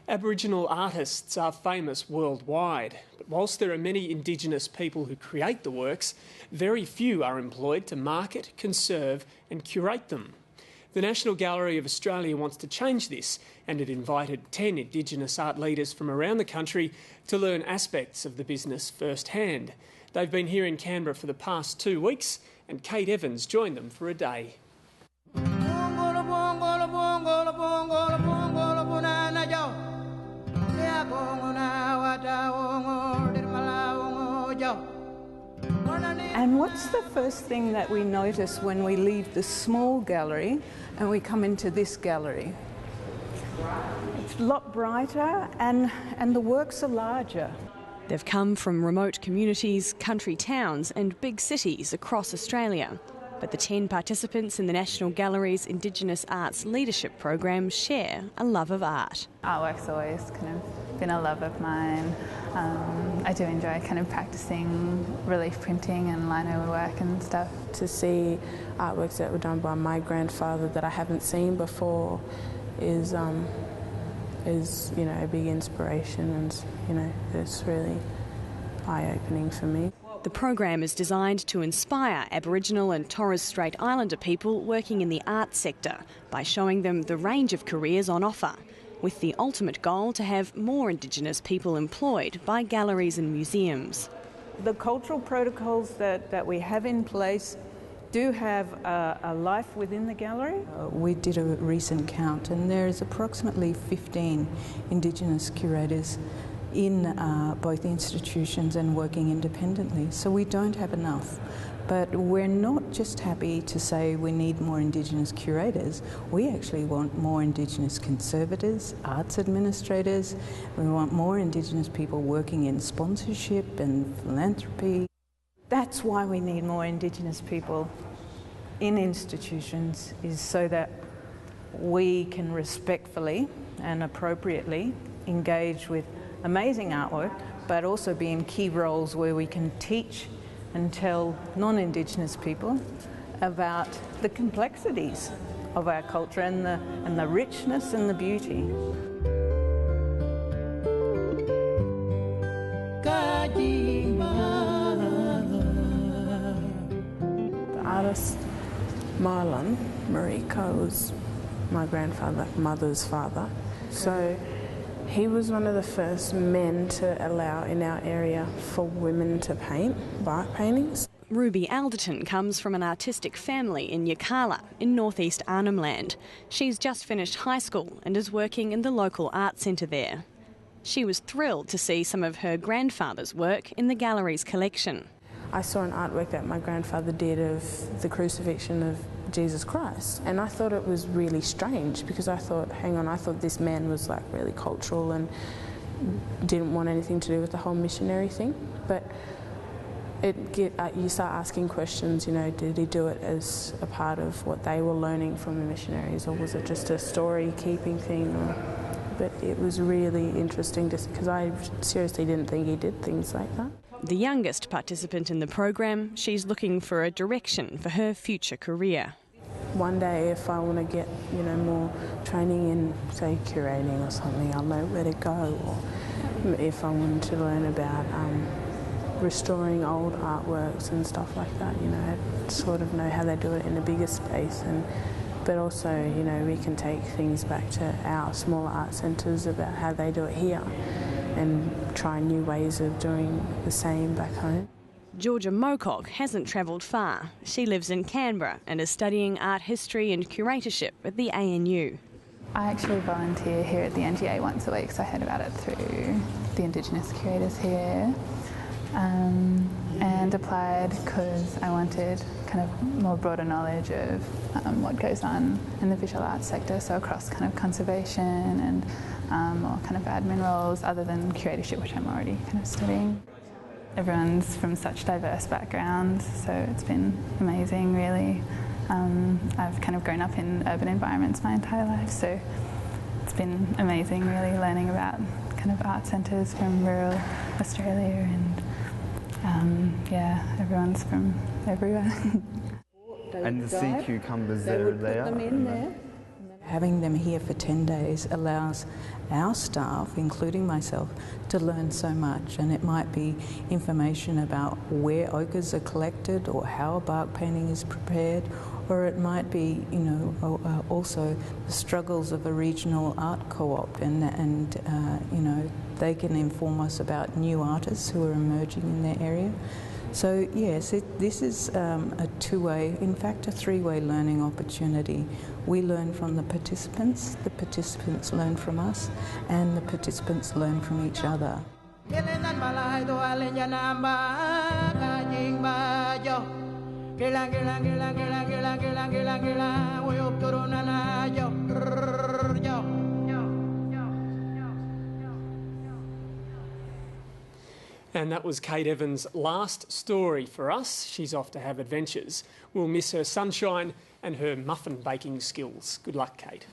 Aboriginal artists are famous worldwide, but whilst there are many Indigenous people who create the works, very few are employed to market, conserve and curate them. The National Gallery of Australia wants to change this, and it invited 10 Indigenous art leaders from around the country to learn aspects of the business firsthand. They've been here in Canberra for the past 2 weeks, and Kate Evans joined them for a day. And what's the first thing that we notice when we leave the small gallery and we come into this gallery? It's a lot brighter and the works are larger. They've come from remote communities, country towns and big cities across Australia. But the 10 participants in the National Gallery's Indigenous Arts Leadership Program share a love of art. Artwork's always kind of been a love of mine. I do enjoy kind of practicing relief printing and lino work and stuff. To see artworks that were done by my grandfather that I haven't seen before is a big inspiration, and it's really eye-opening for me. The program is designed to inspire Aboriginal and Torres Strait Islander people working in the arts sector by showing them the range of careers on offer, with the ultimate goal to have more Indigenous people employed by galleries and museums. The cultural protocols that we have in place do have a life within the gallery. We did a recent count and there is approximately 15 Indigenous curators in both institutions and working independently. So we don't have enough. But we're not just happy to say we need more Indigenous curators. We actually want more Indigenous conservators, arts administrators. We want more Indigenous people working in sponsorship and philanthropy. That's why we need more Indigenous people in institutions, is so that we can respectfully and appropriately engage with amazing artwork, but also be in key roles where we can teach and tell non-Indigenous people about the complexities of our culture and the richness and the beauty. The artist Marlon Mariko was my grandfather, mother's father. So he was one of the first men to allow in our area for women to paint bark paintings. Ruby Alderton comes from an artistic family in Yirrkala in northeast Arnhem Land. She's just finished high school and is working in the local art centre there. She was thrilled to see some of her grandfather's work in the gallery's collection. I saw an artwork that my grandfather did of the crucifixion of Jesus Christ, and I thought it was really strange because I thought, hang on, I thought this man was like really cultural and didn't want anything to do with the whole missionary thing. But you start asking questions, did he do it as a part of what they were learning from the missionaries, or was it just a story-keeping thing? But it was really interesting because I seriously didn't think he did things like that. The youngest participant in the program, she's looking for a direction for her future career. One day, if I want to get, more training in, say, curating or something, I'll know where to go. Or if I wanted to learn about restoring old artworks and stuff like that, I'd sort of know how they do it in a bigger space. But also, we can take things back to our smaller art centres about how they do it here and try new ways of doing the same back home. Georgia Mocock hasn't travelled far. She lives in Canberra and is studying art history and curatorship at the ANU. I actually volunteer here at the NGA once a week, so I heard about it through the Indigenous curators here. And applied because I wanted kind of more broader knowledge of what goes on in the visual arts sector, so across kind of conservation and more kind of admin roles other than curatorship, which I'm already kind of studying. Everyone's from such diverse backgrounds, so it's been amazing, really. I've kind of grown up in urban environments my entire life, so it's been amazing, really, learning about kind of art centres from rural Australia and everyone's from everywhere. And the sea cucumbers that are there. Having them here for 10 days allows our staff, including myself, to learn so much, and it might be information about where ochres are collected or how a bark painting is prepared, or it might be, also the struggles of a regional art co-op, and they can inform us about new artists who are emerging in their area. So yes, this is a two-way, in fact a three-way learning opportunity. We learn from the participants learn from us, and the participants learn from each other. And that was Kate Evans' last story for us. She's off to have adventures. We'll miss her sunshine and her muffin baking skills. Good luck, Kate.